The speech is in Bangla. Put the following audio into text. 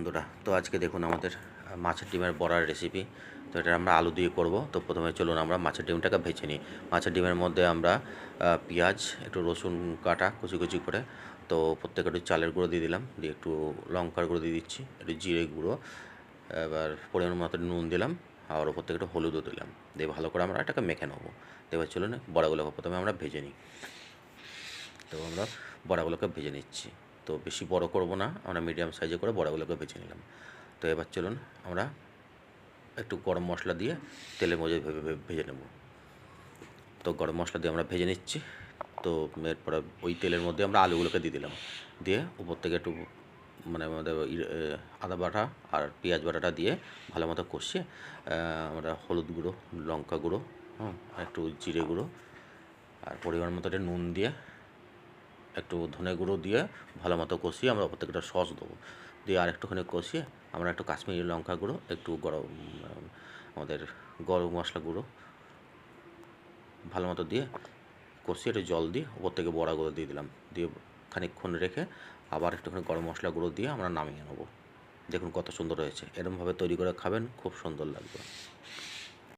বন্ধুরা, তো আজকে দেখুন আমাদের মাছের ডিমের বড়ার রেসিপি। তো এটা আমরা আলু দিয়ে করব। তো প্রথমে চলুন আমরা মাছের ডিমটাকে ভেজে নিই। মাছের ডিমের মধ্যে আমরা পেঁয়াজ, একটু রসুন কাটা কুচি কুচি করে, তো প্রত্যেকে একটু চালের গুঁড়ো দিয়ে দিলাম, দিয়ে একটু লঙ্কার গুঁড়ো দিয়ে দিচ্ছি, একটু জিরে গুঁড়ো, এবার পরিমাণ মতো নুন দিলাম, আর ওপর থেকে একটু হলুদও দিলাম, দিয়ে ভালো করে আমরা এটাকে মেখে নেবো। তো এবার চলুন বড়াগুলোকে প্রথমে আমরা ভেজে নিই। তো আমরা বড়াগুলোকে ভেজে নিচ্ছি। তো বেশি বড় করব না, আমরা মিডিয়াম সাইজে করে বড়াগুলোকে ভেজে নিলাম। তো এবার চলুন আমরা একটু গরম মশলা দিয়ে তেলের মধ্যে ভেজে নেব। তো গরম মশলা দিয়ে আমরা ভেজে নিচ্ছি। তো এরপরে ওই তেলের মধ্যে আমরা আলুগুলোকে দিয়ে দিলাম, দিয়ে উপর থেকে একটু মানে আমাদের আদা বাটা আর পেঁয়াজ বাটাটা দিয়ে ভালো মতো কষিয়ে আমরা হলুদ গুঁড়ো, লঙ্কা গুঁড়ো, একটু জিরে গুঁড়ো, আর পরিমাণ মতো একটা নুন দিয়ে, একটু ধনে গুঁড়ো দিয়ে ভালো মতো কষিয়ে আমরা ওপর থেকে একটা সস দেবো, দিয়ে আর একটুখানি কষিয়ে আমরা একটু কাশ্মীরি লঙ্কা গুঁড়ো, একটু আমাদের গরম মশলা গুঁড়ো ভালো মতো দিয়ে কষিয়ে একটু জল দিয়ে ওপর থেকে বড়াগুলো দিয়ে দিলাম, দিয়ে খানিকক্ষণ রেখে আবার একটুখানি গরম মশলা গুঁড়ো দিয়ে আমরা নামিয়ে নেবো। দেখুন কত সুন্দর হয়েছে, এরকমভাবে তৈরি করে খাবেন, খুব সুন্দর লাগবে।